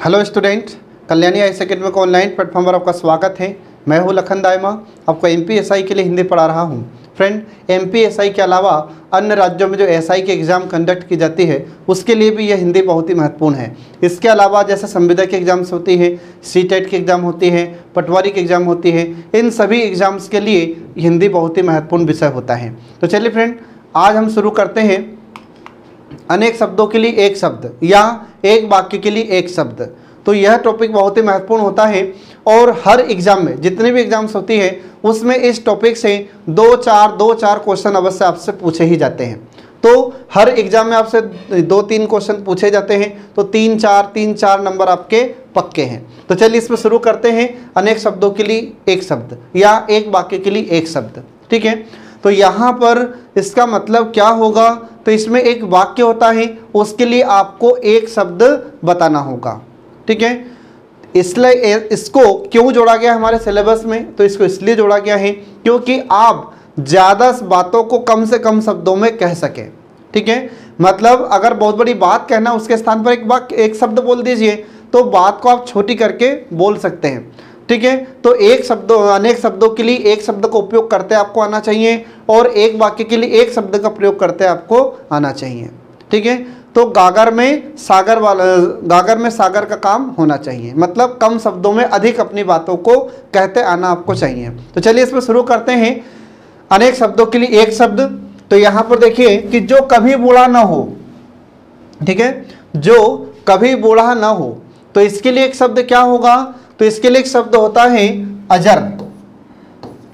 Hello student, Kalyani IAS academy को online platform पर आपका स्वागत है। मैं हूं लखन दायमा, आपको एमपीएसआई के लिए हिंदी पढ़ा रहा हूं। फ्रेंड, एमपीएसआई के अलावा अन्य राज्यों में जो एसआई की एग्ज़ाम कंडक्ट की जाती है उसके लिए भी यह हिंदी बहुत ही महत्वपूर्ण है। इसके अलावा जैसे संविदा की एग्ज़ाम्स होती है, सीटेट की एग्ज़ाम होती है, पटवारी की एग्ज़ाम होती है, इन सभी एग्ज़ाम्स के लिए हिंदी बहुत ही महत्वपूर्ण विषय होता है। तो चलिए फ्रेंड, आज हम शुरू करते हैं अनेक शब्दों के लिए एक शब्द या एक वाक्य के लिए एक शब्द। तो यह टॉपिक बहुत ही महत्वपूर्ण होता है और हर एग्जाम में जितनी भी एग्जाम्स होती है उसमें इस टॉपिक से दो चार क्वेश्चन अवश्य आपसे पूछे ही जाते हैं। तो हर एग्जाम में आपसे 2-3 क्वेश्चन पूछे जाते हैं, तो 3-4 नंबर आपके पक्के हैं। तो चलिए इसमें शुरू करते हैं अनेक शब्दों के लिए एक शब्द या एक वाक्य के लिए एक शब्द। ठीक है, तो यहाँ पर इसका मतलब क्या होगा? तो इसमें एक वाक्य होता है, उसके लिए आपको एक शब्द बताना होगा। ठीक है, इसलिए इसको क्यों जोड़ा गया हमारे सिलेबस में? तो इसको इसलिए जोड़ा गया है क्योंकि आप ज़्यादा बातों को कम से कम शब्दों में कह सकें। ठीक है, मतलब अगर बहुत बड़ी बात कहना उसके स्थान पर एक शब्द बोल दीजिए, तो बात को आप छोटी करके बोल सकते हैं। ठीक है, तो अनेक शब्दों के लिए एक शब्द का उपयोग करते आपको आना चाहिए और एक वाक्य के लिए एक शब्द का प्रयोग करते आपको आना चाहिए। ठीक है, तो गागर में सागर का काम होना चाहिए, मतलब कम शब्दों में अधिक अपनी बातों को कहते आना आपको चाहिए। तो चलिए इसमें शुरू करते हैं अनेक शब्दों के लिए एक शब्द। तो यहाँ पर देखिए कि जो कभी बूढ़ा ना हो। ठीक है, जो कभी बूढ़ा ना हो, तो इसके लिए एक शब्द क्या होगा? तो इसके लिए एक शब्द होता है अजर।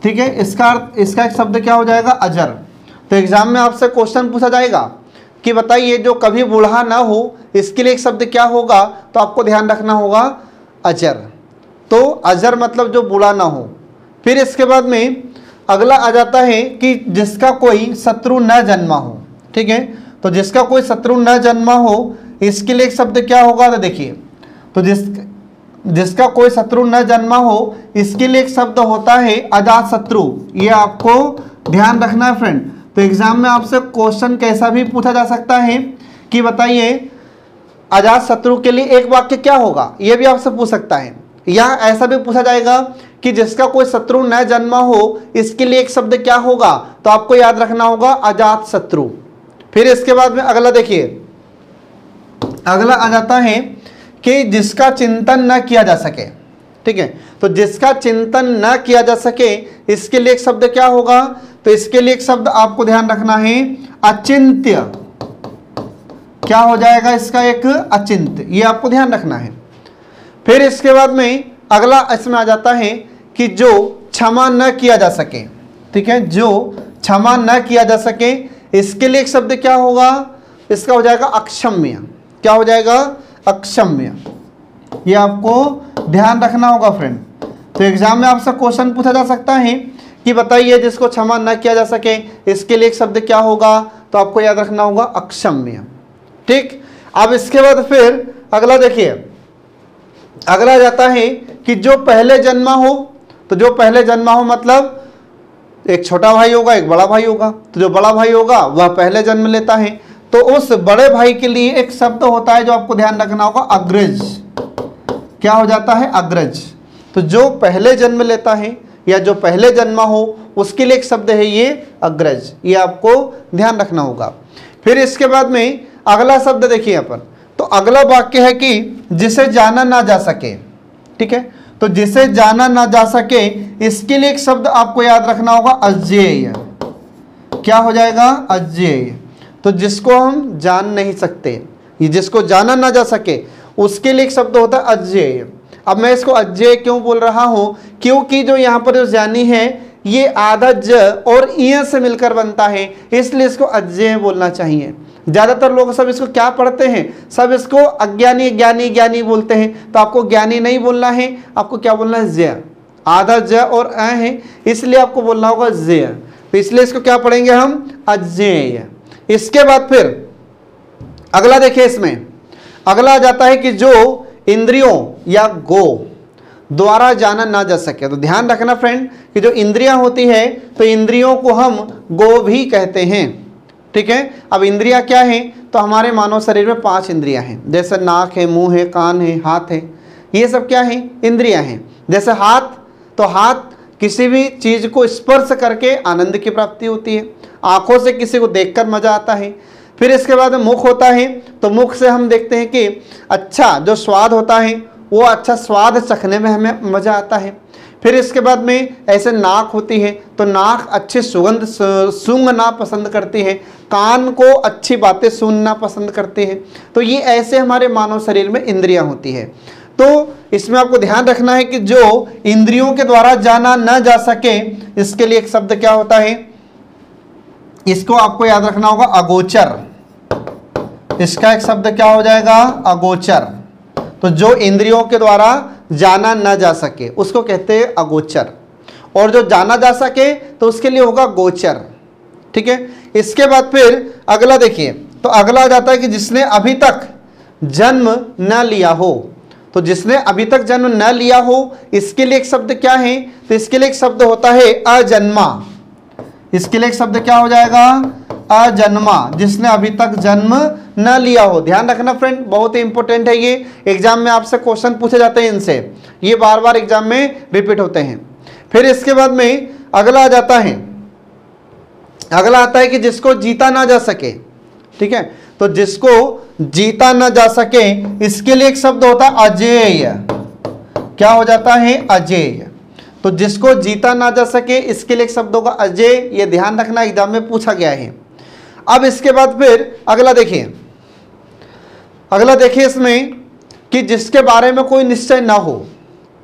ठीक है, इसका एक शब्द क्या हो जाएगा? अजर। तो एग्जाम में आपसे क्वेश्चन पूछा जाएगा कि बताइए जो कभी बूढ़ा ना हो, इसके लिए एक शब्द क्या होगा? तो आपको ध्यान रखना होगा अजर। तो अजर मतलब जो बूढ़ा ना हो। फिर इसके बाद में अगला आ जाता है कि जिसका कोई शत्रु न जन्मा हो। ठीक है, तो जिसका कोई शत्रु न जन्मा हो, इसके लिए एक शब्द क्या होगा? तो देखिए, तो जिसका कोई शत्रु न जन्मा हो, इसके लिए एक शब्द होता है अजात शत्रु। ये आपको ध्यान रखना है फ्रेंड। तो एग्जाम में आपसे क्वेश्चन कैसा भी पूछा जा सकता है कि बताइए अजात शत्रु के लिए एक वाक्य क्या होगा, ये भी आपसे पूछ सकता है। या ऐसा भी पूछा जाएगा कि जिसका कोई शत्रु न जन्मा हो, इसके लिए एक शब्द क्या होगा? तो आपको याद रखना होगा अजात शत्रु। फिर इसके बाद में अगला देखिए, अगला आ जाता है कि जिसका चिंतन न किया जा सके। ठीक है, तो जिसका चिंतन न किया जा सके, इसके लिए एक शब्द क्या होगा? तो इसके लिए एक शब्द आपको ध्यान रखना है अचिंत्य। क्या हो जाएगा इसका? एक अचिंत्य। ये आपको ध्यान रखना है। फिर इसके बाद में अगला इसमें आ जाता है कि जो क्षमा न किया जा सके। ठीक है, जो क्षमा न किया जा सके, इसके लिए एक शब्द क्या होगा? इसका हो जाएगा अक्षम्य। क्या हो जाएगा? अक्षम्य। ये आपको ध्यान रखना होगा फ्रेंड। तो एग्जाम में आपसे क्वेश्चन पूछा जा सकता है कि बताइए जिसको क्षमा न किया जा सके, इसके लिए एक शब्द क्या होगा? तो आपको याद रखना होगा अक्षम्य। ठीक, अब इसके बाद फिर अगला देखिए, अगला जाता है कि जो पहले जन्मा हो। तो जो पहले जन्मा हो मतलब एक छोटा भाई होगा, एक बड़ा भाई होगा। तो जो बड़ा भाई होगा वह पहले जन्म लेता है, तो उस बड़े भाई के लिए एक शब्द होता है जो आपको ध्यान रखना होगा अग्रज। क्या हो जाता है? अग्रज। तो जो पहले जन्म लेता है या जो पहले जन्मा हो, उसके लिए एक शब्द है ये अग्रज। ये आपको ध्यान रखना होगा। फिर इसके बाद में अगला शब्द देखिए यहाँ पर, तो अगला वाक्य है कि जिसे जाना ना जा सके। ठीक है, तो जिसे जाना ना जा सके, इसके लिए एक शब्द आपको याद रखना होगा अजेय। क्या हो जाएगा? अजेय। तो जिसको हम जान नहीं सकते, ये जिसको जाना ना जा सके, उसके लिए एक शब्द होता है अजेय। अब मैं इसको अजेय क्यों बोल रहा हूं? क्योंकि जो यहाँ पर जो जानी है ये आधा ज और इ से मिलकर बनता है, इसलिए इसको अजेय बोलना चाहिए। ज़्यादातर लोग सब इसको क्या पढ़ते हैं? सब इसको अज्ञानी ज्ञानी ज्ञानी बोलते हैं। तो आपको ज्ञानी नहीं बोलना है, आपको क्या बोलना है? जय। आधा ज और अ है, इसलिए आपको बोलना होगा जय। तो इसलिए इसको क्या पढ़ेंगे हम? अजेय। इसके बाद फिर अगला देखिए, इसमें अगला आ जाता है कि जो इंद्रियों या गो द्वारा जाना ना जा सके। तो ध्यान रखना फ्रेंड कि जो इंद्रियां होती है, तो इंद्रियों को हम गो भी कहते हैं। ठीक है। अब इंद्रियां क्या हैं, तो हमारे मानव शरीर में 5 इंद्रियां हैं, जैसे नाक है, मुंह है, कान है, हाथ है, ये सब क्या है, इंद्रियां हैं। जैसे हाथ, तो हाथ किसी भी चीज को स्पर्श करके आनंद की प्राप्ति होती है, आंखों से किसी को देखकर मजा आता है। फिर इसके बाद मुख होता है, तो मुख से हम देखते हैं कि अच्छा जो स्वाद होता है वो अच्छा स्वाद चखने में हमें मजा आता है। फिर इसके बाद में ऐसे नाक होती है, तो नाक अच्छी सुगंध सूंघना पसंद करती है, कान को अच्छी बातें सुनना पसंद करते हैं। तो ये ऐसे हमारे मानव शरीर में इंद्रियां होती है। तो इसमें आपको ध्यान रखना है कि जो इंद्रियों के द्वारा जाना न जा सके, इसके लिए एक शब्द क्या होता है, इसको आपको याद रखना होगा, अगोचर। इसका एक शब्द क्या हो जाएगा, अगोचर। तो जो इंद्रियों के द्वारा जाना न जा सके उसको कहते हैं अगोचर, और जो जाना जा सके तो उसके लिए होगा गोचर। ठीक है। इसके बाद फिर अगला देखिए, तो अगला आ जाता है कि जिसने अभी तक जन्म न लिया हो। तो जिसने अभी तक जन्म न लिया हो, इसके लिए एक शब्द क्या है, तो इसके लिए एक शब्द होता है अजन्मा। इसके लिए एक शब्द क्या हो जाएगा, अजन्मा, जिसने अभी तक जन्म न लिया हो। ध्यान रखना फ्रेंड, बहुत ही इंपॉर्टेंट है ये, एग्जाम में आपसे क्वेश्चन पूछे जाते हैं इनसे, ये बार बार एग्जाम में रिपीट होते हैं। फिर इसके बाद में अगला आ जाता है, अगला आता है कि जिसको जीता ना जा सके। ठीक है। तो जिसको जीता ना जा सके, इसके लिए एक शब्द होता है अजेय। क्या हो जाता है, अजेय। तो जिसको जीता ना जा सके, इसके लिए एक शब्द होगा अजेय। ये ध्यान रखना, एग्जाम में पूछा गया है। अब इसके बाद फिर अगला देखिए, अगला देखिए इसमें कि जिसके बारे में कोई निश्चय ना हो।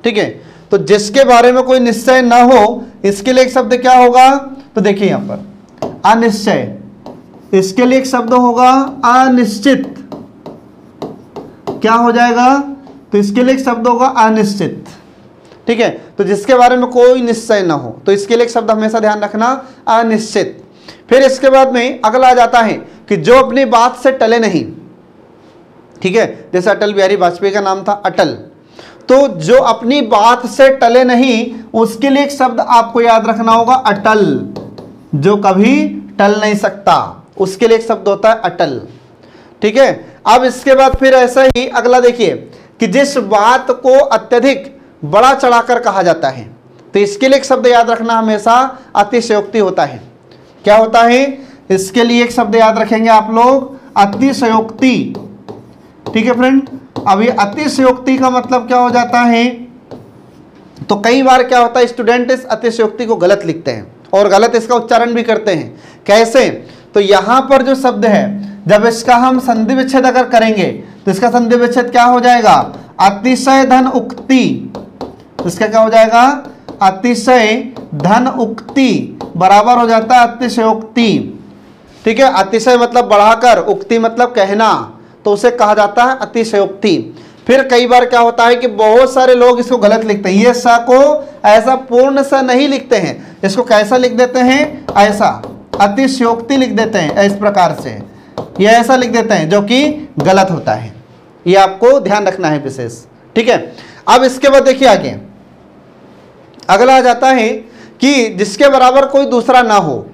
ठीक है। तो जिसके बारे में कोई निश्चय ना हो, इसके लिए एक शब्द क्या होगा, तो देखिए यहां पर अनिश्चय। इसके लिए एक शब्द होगा अनिश्चित। क्या हो जाएगा, तो इसके लिए एक शब्द होगा अनिश्चित। ठीक है। तो जिसके बारे में कोई निश्चय ना हो, तो इसके लिए एक शब्द हमेशा ध्यान रखना, अनिश्चित। फिर इसके बाद में अगला आ जाता है कि जो अपनी बात से टले नहीं। ठीक है। जैसे अटल बिहारी वाजपेयी का नाम था अटल, तो जो अपनी बात से टले नहीं, उसके लिए एक शब्द आपको याद रखना होगा अटल। जो कभी टल नहीं सकता, उसके लिए एक शब्द होता है अटल। ठीक है। अब इसके बाद फिर ऐसा ही अगला देखिए कि जिस बात को अत्यधिक बड़ा चढ़ाकर कहा जाता है, तो इसके लिए एक शब्द याद रखना हमेशा अतिशयोक्ति होता है। क्या होता है, इसके लिए एक शब्द याद रखेंगे आप लोग, अतिशयोक्ति। ठीक है फ्रेंड। अब ये अतिशयोक्ति का मतलब क्या हो जाता है, तो कई बार क्या होता है, स्टूडेंट इस अतिशयोक्ति को गलत लिखते हैं और गलत इसका उच्चारण भी करते हैं। कैसे, तो यहां पर जो शब्द है, जब इसका हम संधि विच्छेद अगर करेंगे, तो इसका संधि विच्छेद क्या हो जाएगा, अतिशय धन उक्ति। इसका क्या हो जाएगा, अतिशय धन उक्ति बराबर हो जाता है अतिशयोक्ति। ठीक है। अतिशय मतलब बढ़ाकर, उक्ति मतलब कहना, तो उसे कहा जाता है अतिशयोक्ति। फिर कई बार क्या होता है कि बहुत सारे लोग इसको गलत लिखते हैं, ये सा को ऐसा पूर्ण सा नहीं लिखते हैं, इसको कैसा लिख देते हैं, ऐसा अतिशयोक्ति लिख देते हैं, इस प्रकार से ये ऐसा लिख देते हैं, जो कि गलत होता है। ये आपको ध्यान रखना है विशेष। ठीक है। अब इसके बाद देखिए आगे अगला आ जाता है कि जिसके बराबर कोई दूसरा ना हो।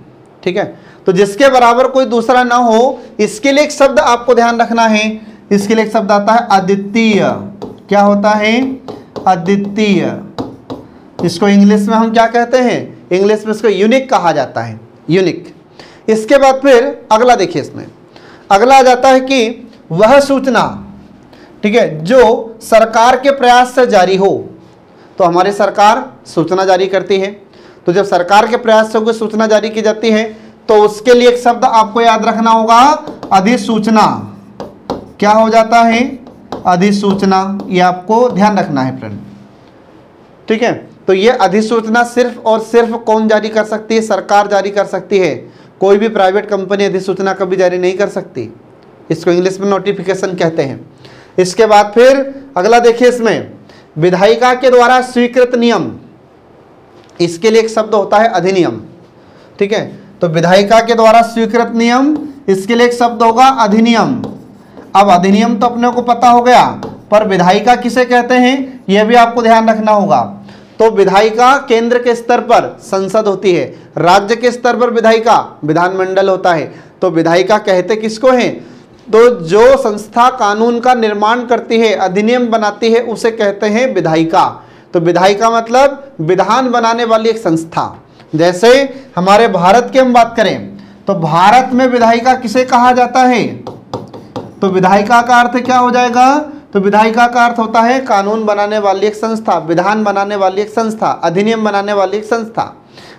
ठीक है। तो जिसके बराबर कोई दूसरा ना हो, इसके लिए एक शब्द आपको ध्यान रखना है, इसके लिए एक शब्द आता है अद्वितीय। क्या होता है, अद्वितीय। इसको इंग्लिश में हम क्या कहते हैं, इंग्लिश में इसको यूनिक कहा जाता है, यूनिक। इसके बाद फिर अगला देखिए, इसमें अगला आ जाता है कि वह सूचना, ठीक है, जो सरकार के प्रयास से जारी हो। तो हमारी सरकार सूचना जारी करती है, तो जब सरकार के प्रयास से कोई सूचना जारी की जाती है, तो उसके लिए एक शब्द आपको याद रखना होगा, अधिसूचना। क्या हो जाता है, अधिसूचना। ये आपको ध्यान रखना है फ्रेंड। ठीक है। तो ये अधिसूचना सिर्फ और सिर्फ कौन जारी कर सकती है, सरकार जारी कर सकती है। कोई भी प्राइवेट कंपनी अधिसूचना कभी जारी नहीं कर सकती, इसको इंग्लिश में नोटिफिकेशन कहते हैं। इसके बाद फिर अगला देखिए, इसमें विधायिका के द्वारा स्वीकृत नियम, इसके लिए एक शब्द होता है अधिनियम। ठीक है। तो विधायिका के द्वारा स्वीकृत नियम, इसके लिए एक शब्द होगा अधिनियम। अब अधिनियम तो अपने को पता हो गया, पर विधायिका किसे कहते हैं यह भी आपको ध्यान रखना होगा। तो विधायिका केंद्र के स्तर पर संसद होती है, राज्य के स्तर पर विधायिका विधानमंडल होता है, तो विधायिका कहते किसको हैं? तो जो संस्था कानून का निर्माण करती है, अधिनियम बनाती है, उसे कहते हैं विधायिका। तो विधायिका मतलब विधान बनाने वाली एक संस्था। जैसे हमारे भारत की हम बात करें तो भारत में विधायिका किसे कहा जाता है? तो विधायिका का अर्थ क्या हो जाएगा? तो विधायिका का अर्थ होता है कानून बनाने वाली एक संस्था, विधान बनाने वाली एक संस्था, अधिनियम बनाने वाली एक संस्था।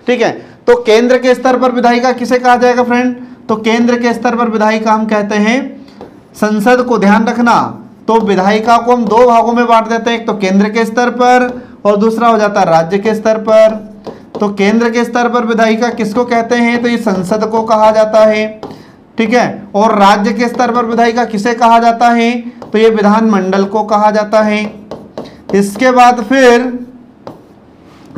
ठीक है, तो केंद्र के स्तर पर विधायिका किसे कहा जाएगा फ्रेंड? तो केंद्र के स्तर पर विधायिका हम कहते हैं संसद को। ध्यान रखना, तो विधायिका को हम दो भागों में बांट देते हैं, एक तो केंद्र के स्तर पर और दूसरा हो जाता है राज्य के स्तर पर। तो केंद्र के स्तर पर विधायिका किसको कहते हैं? तो ये संसद को कहा जाता है। ठीक है, और राज्य के स्तर पर विधायिका किसे कहा जाता है? तो ये विधानमंडल को कहा जाता है। इसके बाद फिर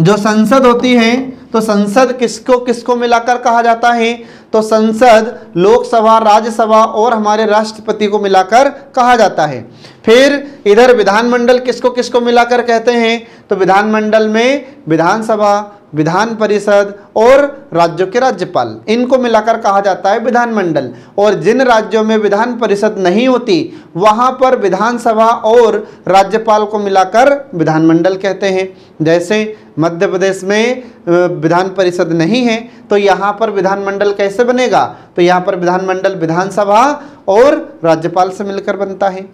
जो संसद होती है, तो संसद किसको किसको मिलाकर कहा जाता है? तो संसद लोकसभा, राज्यसभा और हमारे राष्ट्रपति को मिलाकर कहा जाता है। फिर इधर विधानमंडल किसको किसको मिलाकर कहते हैं? तो विधानमंडल में विधानसभा, विधान परिषद और राज्यों के राज्यपाल, इनको मिलाकर कहा जाता है विधानमंडल। और जिन राज्यों में विधान परिषद नहीं होती वहां पर विधानसभा और राज्यपाल को मिलाकर विधानमंडल कहते हैं। जैसे मध्य प्रदेश में विधान परिषद नहीं है, तो यहाँ पर विधानमंडल कैसे बनेगा? तो यहाँ पर विधानमंडल विधानसभा और राज्यपाल से मिलकर बनता है।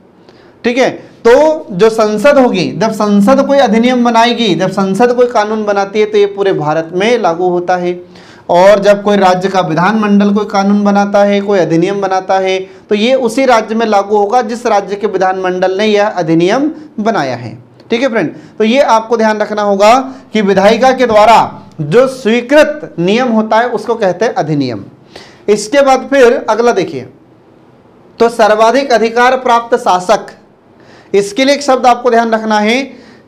ठीक है, तो जो संसद होगी, जब संसद कोई अधिनियम बनाएगी, जब संसद कोई कानून बनाती है, तो ये पूरे भारत में लागू होता है। और जब कोई राज्य का विधानमंडल कोई कानून बनाता है, कोई अधिनियम बनाता है, तो ये उसी राज्य में लागू होगा जिस राज्य के विधानमंडल ने यह अधिनियम बनाया है। ठीक है फ्रेंड, तो ये आपको ध्यान रखना होगा कि विधायिका के द्वारा जो स्वीकृत नियम होता है उसको कहते हैं अधिनियम। इसके बाद फिर अगला देखिए, तो सर्वाधिक अधिकार प्राप्त शासक, इसके लिए एक शब्द आपको ध्यान रखना है।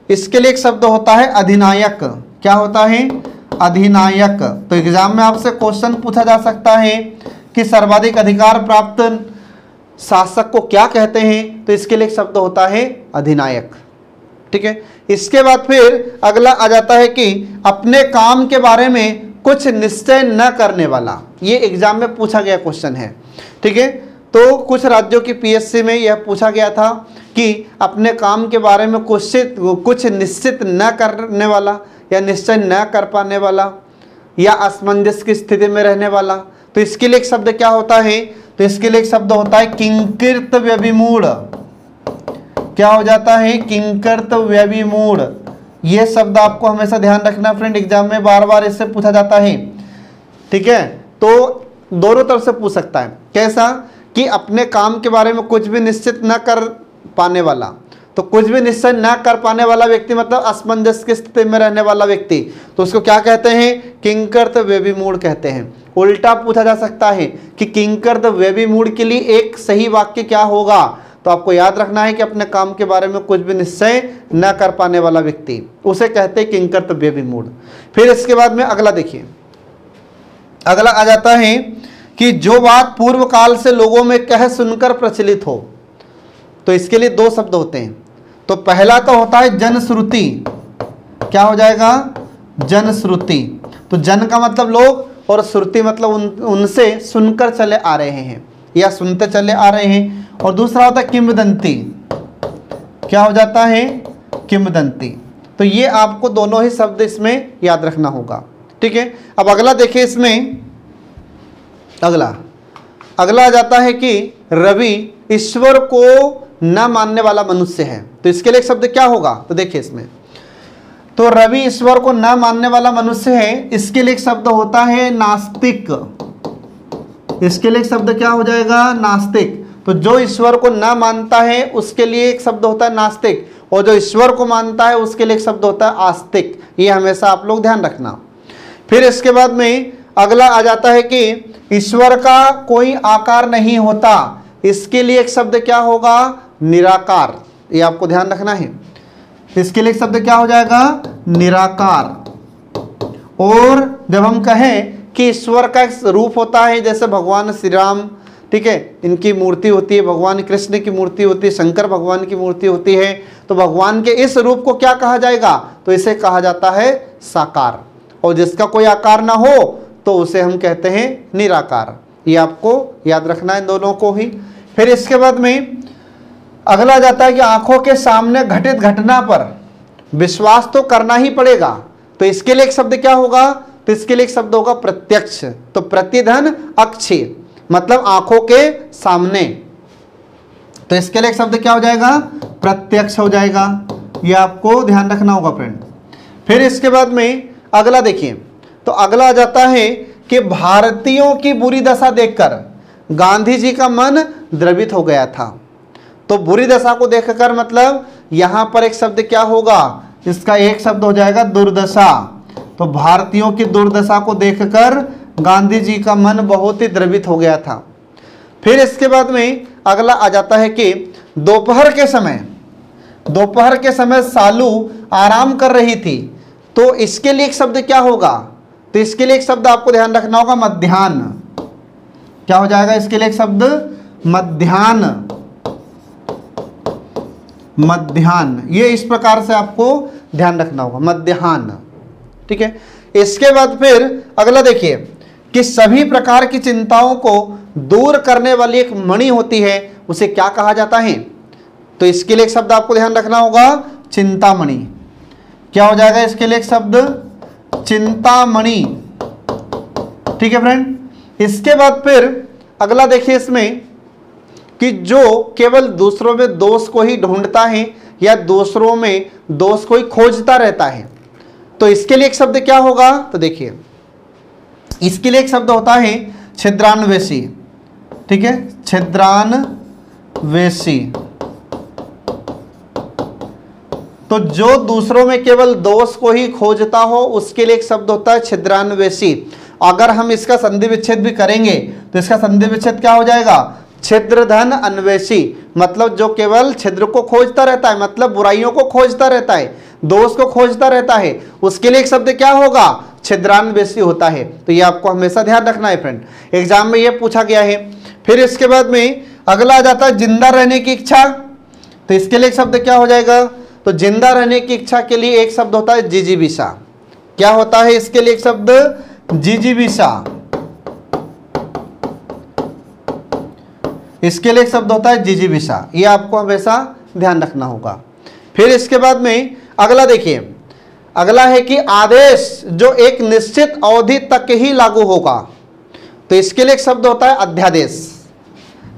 इसके लिए एक शब्द होता है अधिनायक। क्या होता है? अधिनायक। तो एग्जाम में आपसे क्वेश्चन पूछा जा सकता है कि सर्वाधिक अधिकार प्राप्त शासक को क्या कहते हैं? तो इसके लिए एक शब्द होता है अधिनायक। ठीक है, इसके बाद फिर अगला आ जाता है कि अपने काम के बारे में कुछ निश्चय न करने वाला। ये एग्जाम में पूछा गया क्वेश्चन है। ठीक है, तो कुछ राज्यों की पीएससी में यह पूछा गया था कि अपने काम के बारे में कुछ निश्चित न करने वाला या निश्चय न कर पाने वाला या असमंजस की स्थिति में रहने वाला। तो इसके लिए एक शब्द क्या होता है? तो इसके लिए एक शब्द होता है किंकृत विमूढ़। क्या हो जाता है? किंकृत विमूढ़। ये शब्द आपको हमेशा ध्यान रखना फ्रेंड, एग्जाम में बार बार इससे पूछा जाता है। ठीक है, तो दोनों तरफ से पूछ सकता है। कैसा? कि अपने काम के बारे में कुछ भी निश्चित न कर पाने वाला। तो कुछ भी निश्चय न कर पाने वाला व्यक्ति मतलब असमंजस की स्थिति में रहने वाला व्यक्ति, तो उसको क्या कहते हैं? किंकृत विमूढ़ कहते हैं। उल्टा पूछा जा सकता है कि किंकृत विमूढ़ के लिए एक सही वाक्य क्या होगा? तो आपको याद रखना है कि अपने काम के बारे में कुछ भी निश्चय न कर पाने वाला व्यक्ति, उसे कहते हैं किंकृत विमूढ़। फिर इसके बाद में अगला देखिए, अगला आ जाता है कि जो बात पूर्व काल से लोगों में कह सुनकर प्रचलित हो। तो इसके लिए दो शब्द होते हैं। तो पहला तो होता है जनश्रुति। क्या हो जाएगा? जनश्रुति। तो जन का मतलब लोग और श्रुति मतलब उनसे सुनकर चले आ रहे हैं या सुनते चले आ रहे हैं। और दूसरा होता है किंवदंती। क्या हो जाता है? किंवदंती। तो ये आपको दोनों ही शब्द इसमें याद रखना होगा। ठीक है, अब अगला देखिए, इसमें अगला आ जाता है कि रवि ईश्वर को न मानने वाला मनुष्य है। तो इसके लिए एक शब्द क्या होगा? तो देखिए इसमें, तो रवि ईश्वर को न मानने वाला मनुष्य है, इसके लिए एक शब्द होता है नास्तिक। इसके लिए एक शब्द क्या हो जाएगा? नास्तिक। तो जो ईश्वर को न मानता है उसके लिए एक शब्द होता है नास्तिक, और जो ईश्वर को मानता है उसके लिए एक शब्द होता है आस्तिक। ये हमेशा आप लोग ध्यान रखना। फिर इसके बाद में अगला आ जाता है कि ईश्वर का कोई आकार नहीं होता, इसके लिए एक शब्द क्या होगा? निराकार। ये आपको ध्यान रखना है। इसके लिए एक शब्द क्या हो जाएगा? निराकार। और जब हम कहें कि ईश्वर का एक रूप होता है, जैसे भगवान श्री राम, ठीक है, इनकी मूर्ति होती है, भगवान कृष्ण की मूर्ति होती है, शंकर भगवान की मूर्ति होती है, तो भगवान के इस रूप को क्या कहा जाएगा? तो इसे कहा जाता है साकार। और जिसका कोई आकार ना हो तो उसे हम कहते हैं निराकार। ये आपको याद रखना है इन दोनों को ही। फिर इसके बाद में अगला जाता है कि आंखों के सामने घटित घटना पर विश्वास तो करना ही पड़ेगा, तो इसके लिए एक शब्द क्या होगा, तो इसके लिए एक शब्द होगा प्रत्यक्ष। तो प्रतिधन अक्षी मतलब आंखों के सामने, तो इसके लिए एक शब्द क्या हो जाएगा, प्रत्यक्ष हो जाएगा। ये आपको ध्यान रखना होगा फ्रेंड। फिर इसके बाद में अगला देखिए, तो अगला आ जाता है कि भारतीयों की बुरी दशा देखकर गांधी जी का मन द्रवित हो गया था। तो बुरी दशा को देखकर मतलब यहां पर एक शब्द क्या होगा, इसका एक शब्द हो जाएगा दुर्दशा। तो भारतीयों की दुर्दशा को देखकर गांधी जी का मन बहुत ही द्रवित हो गया था। फिर इसके बाद में अगला आ जाता है कि दोपहर के समय सालू आराम कर रही थी, तो इसके लिए एक शब्द क्या होगा, तो इसके लिए एक शब्द आपको ध्यान रखना होगा मध्याह्न। क्या हो जाएगा इसके लिए एक शब्द, मध्याह्न। मध्याह्न, ये इस प्रकार से आपको ध्यान रखना होगा, मध्याह्न। ठीक है। इसके बाद फिर अगला देखिए कि सभी प्रकार की चिंताओं को दूर करने वाली एक मणि होती है, उसे क्या कहा जाता है, तो इसके लिए एक शब्द आपको ध्यान रखना होगा चिंतामणि। क्या हो जाएगा इसके लिए एक शब्द, चिंतामणि। ठीक है फ्रेंड। इसके बाद फिर अगला देखिए इसमें कि जो केवल दूसरों में दोष को ही ढूंढता है या दूसरों में दोष को ही खोजता रहता है, तो इसके लिए एक शब्द क्या होगा, तो देखिए इसके लिए एक शब्द होता है छिद्रान्वेषी। ठीक है, छिद्रान्वेषी। तो जो दूसरों में केवल दोष को ही खोजता हो उसके लिए एक शब्द होता है छिद्रान्वेषी। अगर हम इसका संधि विच्छेद भी करेंगे तो इसका संधि विच्छेद क्या हो जाएगा, छिद्रधन अन्वेषी। मतलब जो केवल छिद्र को खोजता रहता है, मतलब बुराइयों को खोजता रहता है, दोष को खोजता रहता है, उसके लिए एक शब्द क्या होगा, छिद्रान्वेषी होता है। तो ये आपको हमेशा ध्यान रखना है फ्रेंड, एग्जाम में ये पूछा गया है। फिर इसके बाद में अगला आ जाता है जिंदा रहने की इच्छा, तो इसके लिए एक शब्द क्या हो जाएगा, तो जिंदा रहने की इच्छा के लिए एक शब्द होता है जिजीविषा। क्या होता है इसके लिए एक शब्द, जिजीविषा। इसके लिए एक शब्द होता है जिजीविषा। ये आपको हमेशा ध्यान रखना होगा। फिर इसके बाद में अगला देखिए, अगला है कि आदेश जो एक निश्चित अवधि तक ही लागू होगा, तो इसके लिए एक शब्द होता है अध्यादेश।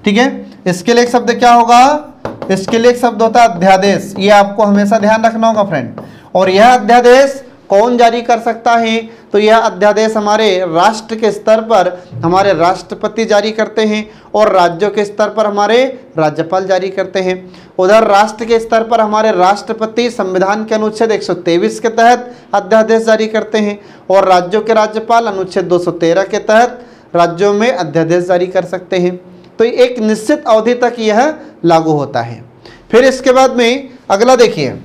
ठीक है, इसके लिए एक शब्द क्या होगा, इसके लिए एक शब्द होता है अध्यादेश। ये आपको हमेशा ध्यान रखना होगा फ्रेंड। और यह अध्यादेश कौन जारी कर सकता है, तो यह अध्यादेश हमारे राष्ट्र के स्तर पर हमारे राष्ट्रपति जारी करते हैं और राज्यों के स्तर पर हमारे राज्यपाल जारी करते हैं। उधर राष्ट्र के स्तर पर हमारे राष्ट्रपति संविधान के अनुच्छेद 123 के तहत अध्यादेश जारी करते हैं और राज्यों के राज्यपाल अनुच्छेद 213 के तहत राज्यों में अध्यादेश जारी कर सकते हैं। तो एक निश्चित अवधि तक यह लागू होता है। फिर इसके बाद में अगला देखिए,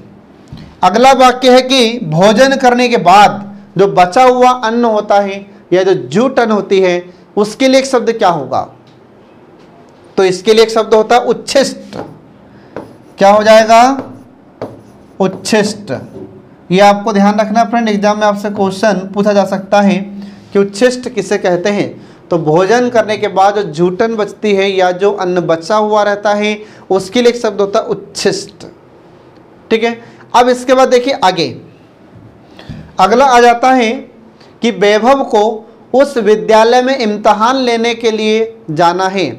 अगला वाक्य है कि भोजन करने के बाद जो बचा हुआ अन्न होता है या जो जूठ अन्न होती है उसके लिए एक शब्द क्या होगा, तो इसके लिए एक शब्द होता है उच्छिष्ट। क्या हो जाएगा, उच्छिष्ट। ये आपको ध्यान रखना फ्रेंड, एग्जाम में आपसे क्वेश्चन पूछा जा सकता है कि उच्छिष्ट किसे कहते हैं। तो भोजन करने के बाद जो जूठन बचती है या जो अन्न बचा हुआ रहता है उसके लिए एक शब्द होता है उच्छिष्ट। ठीक है। अब इसके बाद देखिए आगे अगला आ जाता है कि वैभव को उस विद्यालय में इम्तहान लेने के लिए जाना है,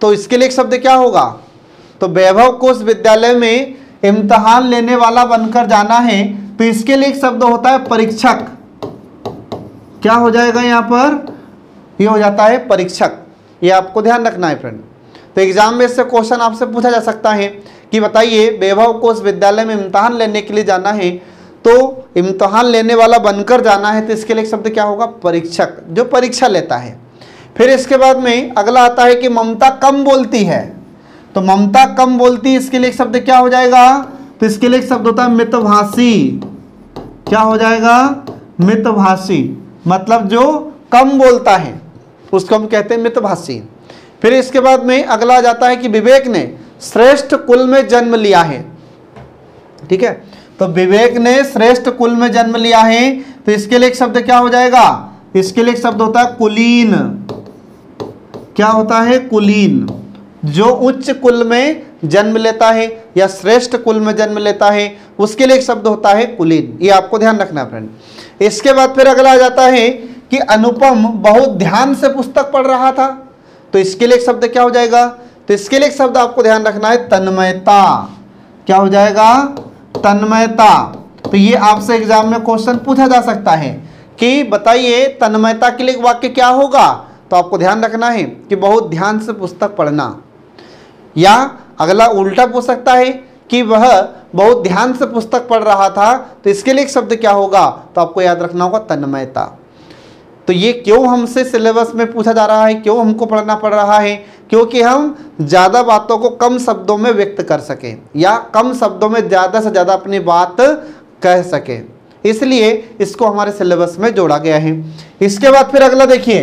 तो इसके लिए एक शब्द क्या होगा, तो वैभव को उस विद्यालय में इम्तहान लेने वाला बनकर जाना है, तो इसके लिए एक शब्द होता है परीक्षक। क्या हो जाएगा यहाँ पर, ये हो जाता है परीक्षक। ये आपको ध्यान रखना है फ्रेंड। तो एग्जाम में इससे क्वेश्चन आपसे पूछा जा सकता है कि बताइए वैभव को उस विद्यालय में इम्तहान लेने के लिए जाना है, तो इम्तहान लेने वाला बनकर जाना है, तो इसके लिए एक शब्द क्या होगा, परीक्षक, जो परीक्षा लेता है। फिर इसके बाद में अगला आता है कि ममता कम बोलती है, तो ममता कम बोलती है, इसके लिए एक शब्द क्या हो जाएगा, तो इसके लिए एक शब्द होता है मितभाषी। क्या हो जाएगा, मितभाषी। मतलब जो कम बोलता है उसको हम कहते हैं मितभाषी। फिर इसके बाद में अगला आ जाता है कि विवेक ने श्रेष्ठ कुल में जन्म लिया है। ठीक है, तो विवेक ने श्रेष्ठ कुल में जन्म लिया है, तो इसके लिए एक शब्द क्या हो जाएगा, इसके लिए एक शब्द होता है कुलीन। क्या होता है? कुलीन। जो उच्च कुल में जन्म लेता है या श्रेष्ठ कुल में जन्म लेता है उसके लिए एक शब्द होता है कुलीन। ये आपको ध्यान रखना फ्रेंड। इसके बाद फिर अगला आ जाता है कि अनुपम बहुत ध्यान से पुस्तक पढ़ रहा था, तो इसके लिए एक शब्द क्या हो जाएगा? तो इसके लिए एक शब्द आपको ध्यान रखना है तन्मयता। क्या हो जाएगा? तन्मयता। तो ये आपसे एग्जाम में क्वेश्चन पूछा जा सकता है कि बताइए तन्मयता के लिए एक वाक्य क्या होगा? तो आपको ध्यान रखना है कि बहुत ध्यान से पुस्तक पढ़ना, या अगला उल्टा पूछ सकता है कि वह बहुत ध्यान से पुस्तक पढ़ रहा था, तो इसके लिए एक शब्द क्या होगा? तो आपको याद रखना होगा तन्मयता। तो ये क्यों हमसे सिलेबस में पूछा जा रहा है, क्यों हमको पढ़ना पड़ रहा है? क्योंकि हम ज़्यादा बातों को कम शब्दों में व्यक्त कर सकें या कम शब्दों में ज़्यादा से ज़्यादा अपनी बात कह सकें, इसलिए इसको हमारे सिलेबस में जोड़ा गया है। इसके बाद फिर अगला देखिए,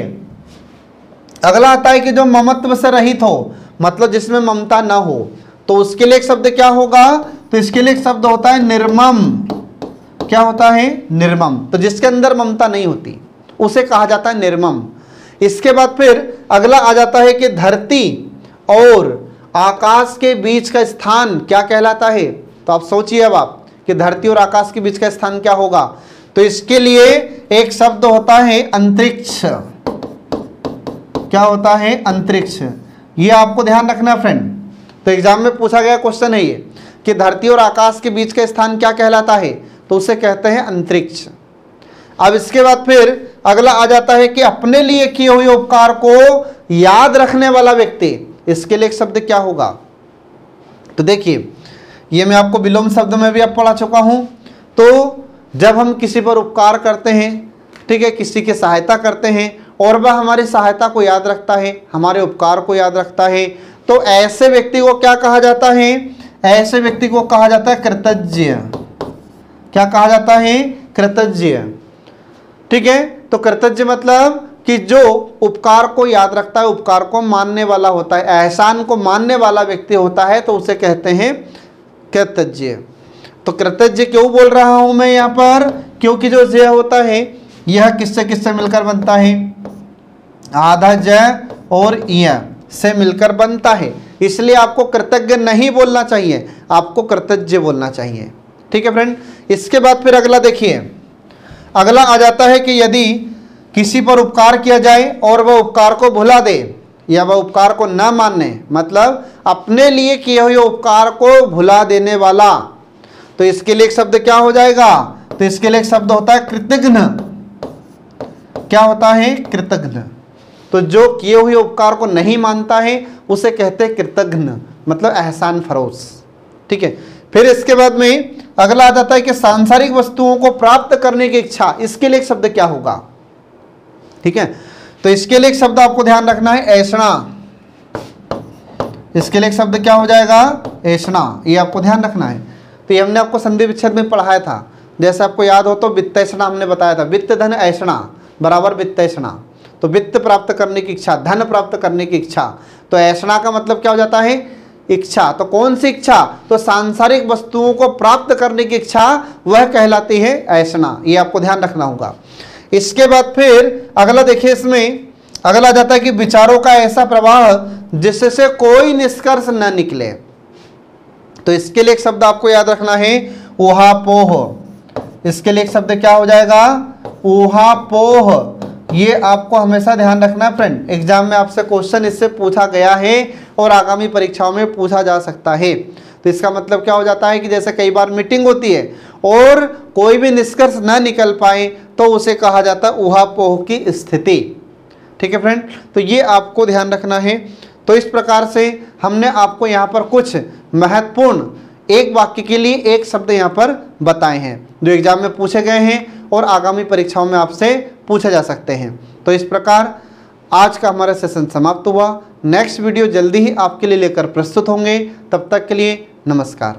अगला आता है कि जो ममत्व से रहित हो, मतलब जिसमें ममता ना हो, तो उसके लिए एक शब्द क्या होगा? तो इसके लिए एक शब्द होता है निर्मम। क्या होता है? निर्मम। तो जिसके अंदर ममता नहीं होती उसे कहा जाता है निर्मम। इसके बाद फिर अगला आ जाता है कि धरती और आकाश के बीच का स्थान क्या कहलाता है? तो आप सोचिए अब आप कि धरती और आकाश के बीच का स्थान क्या होगा? तो इसके लिए एक शब्द होता है अंतरिक्ष। क्या होता है? अंतरिक्ष। ये आपको ध्यान रखना फ्रेंड। तो एग्जाम में पूछा गया क्वेश्चन है ये कि धरती और आकाश के बीच का स्थान क्या कहलाता है? तो उसे कहते हैं अंतरिक्ष। अब इसके बाद फिर अगला आ जाता है कि अपने लिए किए हुए उपकार को याद रखने वाला व्यक्ति, इसके लिए एक शब्द क्या होगा? तो देखिए ये मैं आपको विलोम शब्द में भी अब पढ़ा चुका हूं। तो जब हम किसी पर उपकार करते हैं, ठीक है, किसी की सहायता करते हैं और वह हमारी सहायता को याद रखता है, हमारे उपकार को याद रखता है, तो ऐसे व्यक्ति को क्या कहा जाता है? ऐसे व्यक्ति को कहा जाता है कृतज्ञ। क्या कहा जाता है? कृतज्ञ। ठीक है, तो कृतज्ञ मतलब कि जो उपकार को याद रखता है, उपकार को मानने वाला होता है, एहसान को मानने वाला व्यक्ति होता है, तो उसे कहते हैं कृतज्ञ। तो कृतज्ञ क्यों बोल रहा हूं मैं यहाँ पर? क्योंकि जो जय होता है यह किससे किससे मिलकर बनता है? आधा जय और य से मिलकर बनता है, इसलिए आपको कृतज्ञ नहीं बोलना चाहिए, आपको कृतज्ञ बोलना चाहिए। ठीक है फ्रेंड। इसके बाद फिर अगला देखिए, अगला आ जाता है कि यदि किसी पर उपकार किया जाए और वह उपकार को भुला दे या वह उपकार को न माने, मतलब अपने लिए किए हुए उपकार को भुला देने वाला, तो इसके लिए एक शब्द क्या हो जाएगा? तो इसके लिए एक शब्द होता है कृतघ्न। क्या होता है? कृतघ्न। तो जो किए हुए उपकार को नहीं मानता है उसे कहते हैं कृतघ्न, मतलब एहसान फरोश। ठीक है। फिर इसके बाद में अगला आ जाता है कि सांसारिक वस्तुओं को प्राप्त करने की इच्छा, इसके लिए एक शब्द क्या होगा? ठीक है, तो इसके लिए एक शब्द आपको ध्यान रखना है ऐषणा। इसके लिए एक शब्द क्या हो जाएगा? ऐषणा। ये आपको ध्यान रखना है। तो ये हमने आपको संधि विच्छेद में पढ़ाया था, जैसे आपको याद हो तो वित्तैषणा हमने बताया था, वित्त धन ऐषणा बराबर वित्तैषणा। तो वित्त प्राप्त करने की इच्छा, धन प्राप्त करने की इच्छा, तो ऐषणा का मतलब क्या हो जाता है? इच्छा। तो कौन सी इच्छा? तो सांसारिक वस्तुओं को प्राप्त करने की इच्छा, वह कहलाती है ऐषणा। ये आपको ध्यान रखना होगा। इसके बाद फिर अगला देखिए, इसमें अगला जाता है कि विचारों का ऐसा प्रवाह जिससे कोई निष्कर्ष न निकले, तो इसके लिए एक शब्द आपको याद रखना है ऊहापोह। इसके लिए एक शब्द क्या हो जाएगा? ऊहापोह। ये आपको हमेशा ध्यान रखना है फ्रेंड, एग्जाम में आपसे क्वेश्चन इससे पूछा गया है और आगामी परीक्षाओं में पूछा जा सकता है। तो इसका मतलब क्या हो जाता है कि जैसे कई बार मीटिंग होती है और कोई भी निष्कर्ष न निकल पाए तो उसे कहा जाता है ऊहापोह की स्थिति। ठीक है फ्रेंड, तो ये आपको ध्यान रखना है। तो इस प्रकार से हमने आपको यहाँ पर कुछ महत्वपूर्ण एक वाक्य के लिए एक शब्द यहाँ पर बताए हैं जो एग्जाम में पूछे गए हैं और आगामी परीक्षाओं में आपसे पूछे जा सकते हैं। तो इस प्रकार आज का हमारा सेशन समाप्त हुआ। नेक्स्ट वीडियो जल्दी ही आपके लिए लेकर प्रस्तुत होंगे। तब तक के लिए नमस्कार।